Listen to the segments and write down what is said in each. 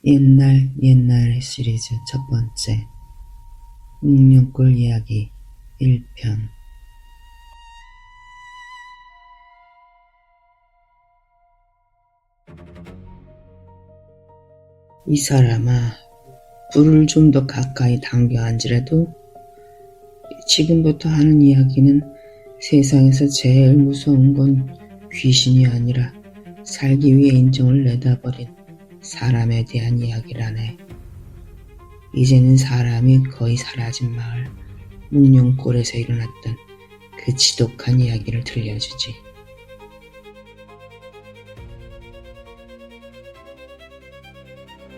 옛날 옛날의 시리즈 첫 번째 묵념골 이야기 1편. 이 사람아, 불을 좀 더 가까이 당겨 앉으래도 지금부터 하는 이야기는 세상에서 제일 무서운 건 귀신이 아니라 살기 위해 인정을 내다버린 사람에 대한 이야기라네. 이제는 사람이 거의 사라진 마을 묵념골에서 일어났던 그 지독한 이야기를 들려주지.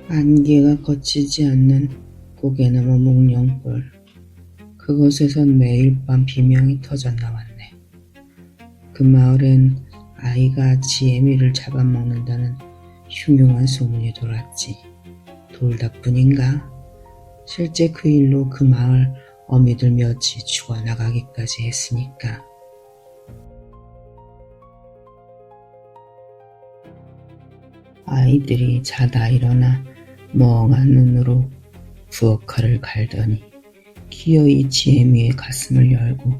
안개가 거치지 않는 고개나무 묵념골. 그곳에선 매일 밤 비명이 터져 나왔네. 그 마을엔 아이가 지혜미를 잡아먹는다는 흉흉한 소문이 돌았지. 돌다뿐인가? 실제 그 일로 그 마을 어미들 몇이 죽어나가기까지 했으니까. 아이들이 자다 일어나 멍한 눈으로 부엌칼을 갈더니 기어이 지혜미의 가슴을 열고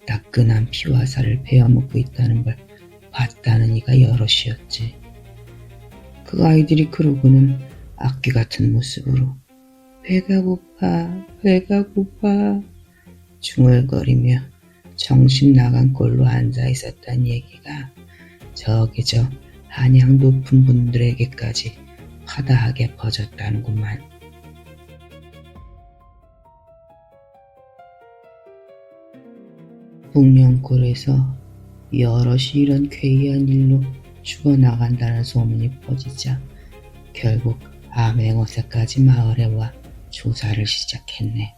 따끈한 피와 살을 베어먹고 있다는 걸 봤다는 이가 여럿이었지. 그 아이들이 그러고는 악귀 같은 모습으로 배가 고파 중얼거리며 정신 나간 꼴로 앉아 있었단 얘기가 저기 저 한양 높은 분들에게까지 화다하게 퍼졌다는구만. 묵념골에서 여럿이 이런 괴이한 일로 죽어나간다는 소문이 퍼지자 결국 암행어사까지 마을에 와 조사를 시작했네.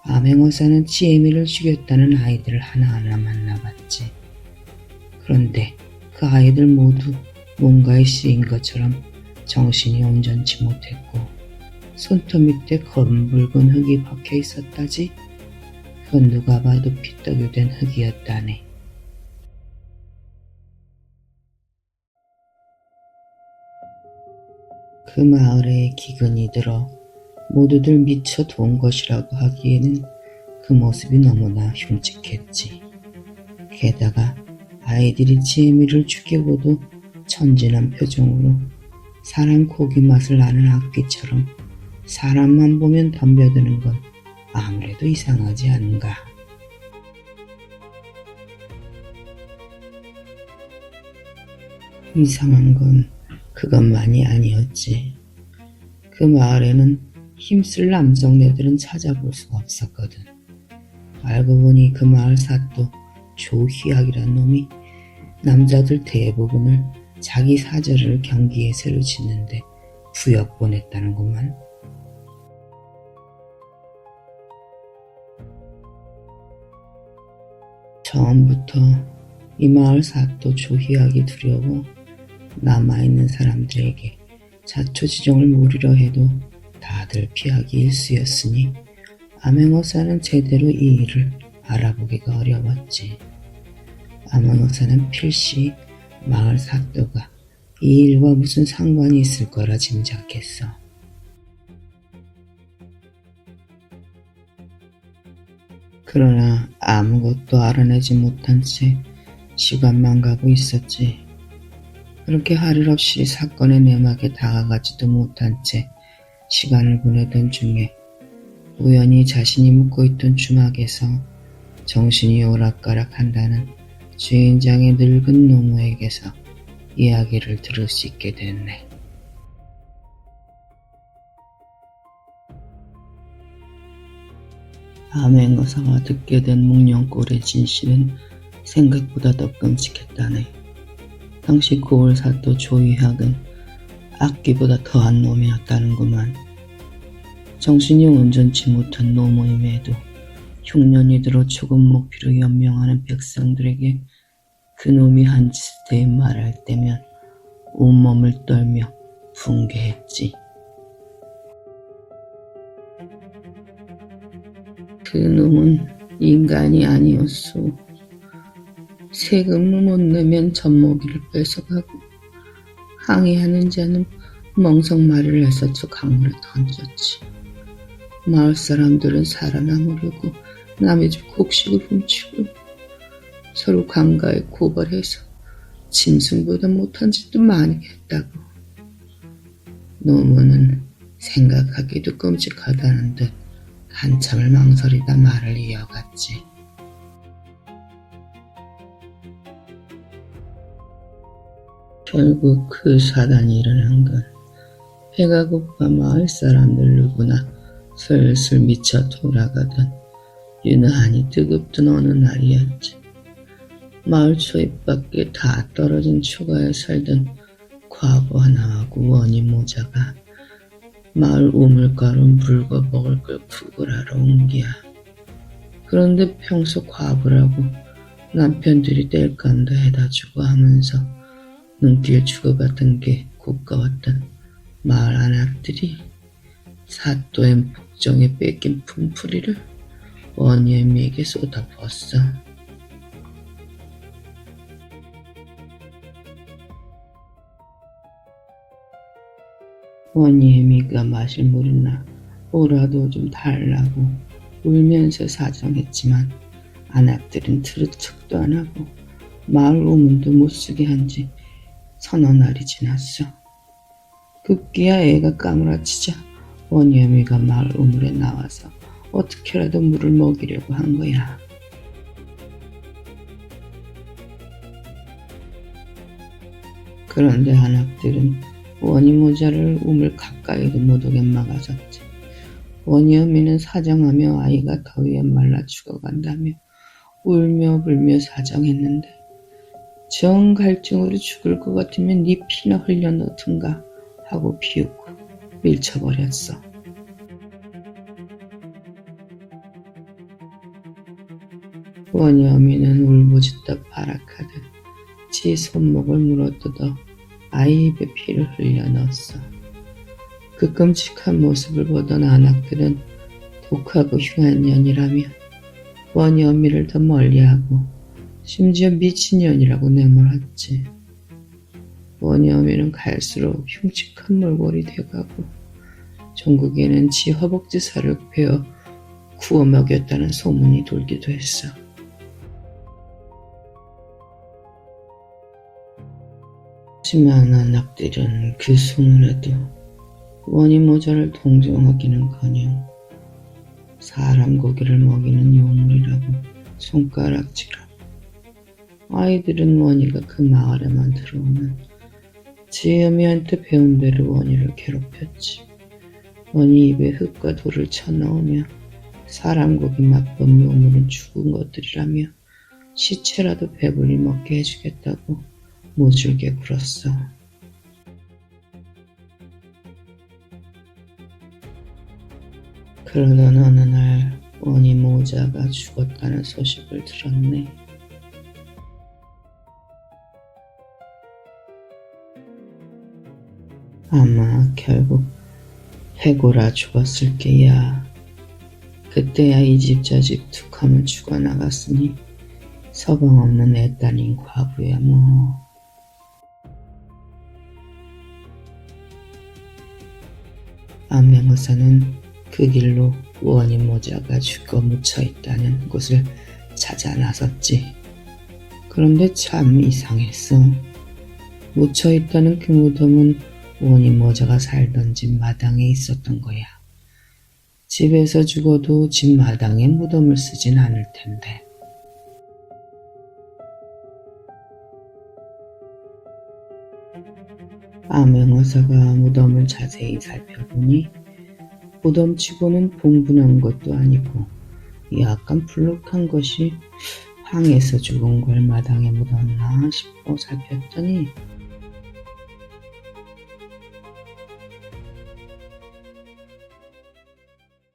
암행어사는 지혜미를 죽였다는 아이들을 하나하나 만나봤지. 그런데 그 아이들 모두 뭔가에 쓰인 것처럼 정신이 온전치 못했고 손톱 밑에 검붉은 흙이 박혀 있었다지. 그건 누가 봐도 피떡이 된 흙이었다네. 그 마을에 기근이 들어 모두들 미쳐 돈 것이라고 하기에는 그 모습이 너무나 흉측했지. 게다가 아이들이 지혜미를 죽이고도 천진한 표정으로 사람 고기 맛을 아는 악귀처럼 사람만 보면 덤벼드는 건 아무래도 이상하지 않은가. 이상한 건 그것만이 아니었지. 그 마을에는 힘쓸 남성네들은 찾아볼 수가 없었거든. 알고 보니 그 마을 사또 조희학이란 놈이 남자들 대부분을 자기 사저를 경기에 새로 짓는데 부역 보냈다는구만. 처음부터 이 마을 사또 조희학이 두려워 남아있는 사람들에게 자초지종을 물으려 해도 다들 피하기 일쑤였으니 암행어사는 제대로 이 일을 알아보기가 어려웠지. 암행어사는 필시 마을 사또가 이 일과 무슨 상관이 있을 거라 짐작했어. 그러나 아무것도 알아내지 못한 채 시간만 가고 있었지. 그렇게 할 일 없이 사건의 내막에 다가가지도 못한 채 시간을 보내던 중에 우연히 자신이 묵고 있던 주막에서 정신이 오락가락한다는 주인장의 늙은 노모에게서 이야기를 들을 수 있게 됐네. 암행어사가 듣게 된 묵념골의 진실은 생각보다 더 끔찍했다네. 당시 고을 사또 조희학은 악귀보다 더한 놈이었다는구만. 정신이 온전치 못한 노모임에도 흉년이 들어 죽음 목피로 연명하는 백성들에게 그 놈이 한 짓에 대해 말할 때면 온몸을 떨며 붕괴했지. 그 놈은 인간이 아니었소. 세금을 못 내면 젖먹이를 뺏어가고 항의하는 자는 멍석마리를 해서 저 강물에 던졌지. 마을 사람들은 살아남으려고 남의 집 곡식을 훔치고 서로 강가에 고발해서 짐승보다 못한 짓도 많이 했다고. 노무는 생각하기도 끔찍하다는 듯 한참을 망설이다 말을 이어갔지. 결국 그 사단이 일어난 건 배가 고파 마을 사람들 누구나 슬슬 미쳐 돌아가던 유난히 뜨겁던 어느 날이었지. 마을 초입밖에 다 떨어진 초가에 살던 과부 하나하고 원이 모자가 마을 우물가로 물과 먹을 걸 구걸하러 온 게야. 그런데 평소 과부라고 남편들이 뗄감도 해다주고 하면서 눈길 주고받던 게 고가웠던 마을 안악들이 사또의 복정에 뺏긴 품풀이를 원희애미에게 쏟아부었어. 원희애미가 마실 물이나 뭐라도 좀 달라고 울면서 사정했지만 안악들은 들은 척도 안 하고 마을 우문도 못 쓰게 한 지 서너 날이 지났어. 급기야 애가 까무라치자 원희애미가 마을 우물에 나와서 어떻게라도 물을 먹이려고 한 거야. 그런데 안악들은 원희 모자를 우물 가까이도 못 오게 막아섰지. 원희애미는 사정하며 아이가 더위에 말라 죽어간다며 울며 불며 사정했는데 정갈증으로 죽을 것 같으면 네 피나 흘려넣든가 하고 비웃고 밀쳐버렸어. 원희애미는 울부짖다 발악하듯 지 손목을 물어뜯어 아이 입에 피를 흘려넣었어. 그 끔찍한 모습을 보던 안악들은 독하고 흉한 년이라며 원희애미를 더 멀리하고 심지어 미친년이라고 내몰았지. 원희애미는 갈수록 흉측한 몰골이 돼가고 종국에는 지 허벅지 살을 베어 구워 먹였다는 소문이 돌기도 했어. 하지만 안악들은 그 소문에도 원희 모자를 동정하기는커녕 사람 고기를 먹이는 요물이라고 손가락질하고 아이들은 원희가 그 마을에만 들어오면 지혜미한테 배운 대로 원희를 괴롭혔지. 원희 입에 흙과 돌을 쳐넣으며 사람 고기 맛본 요물은 죽은 것들이라며 시체라도 배불리 먹게 해주겠다고 모질게 굴었어. 그러던 어느 날 원희 모자가 죽었다는 소식을 들었네. 아마 결국 해고라 죽었을 게야. 그때야 이 집 저 집 툭하면 죽어나갔으니 서방 없는 애 딸인 과부야 뭐. 안맹어사는 그 길로 원희 모자가 죽어 묻혀있다는 곳을 찾아 나섰지. 그런데 참 이상했어. 묻혀있다는 그 무덤은 원희 모자가 살던 집 마당에 있었던 거야. 집에서 죽어도 집 마당에 무덤을 쓰진 않을 텐데. 암행어사가 무덤을 자세히 살펴보니 무덤치고는 봉분한 것도 아니고 약간 불룩한 것이 황에서 죽은 걸 마당에 묻었나 싶어 살폈더니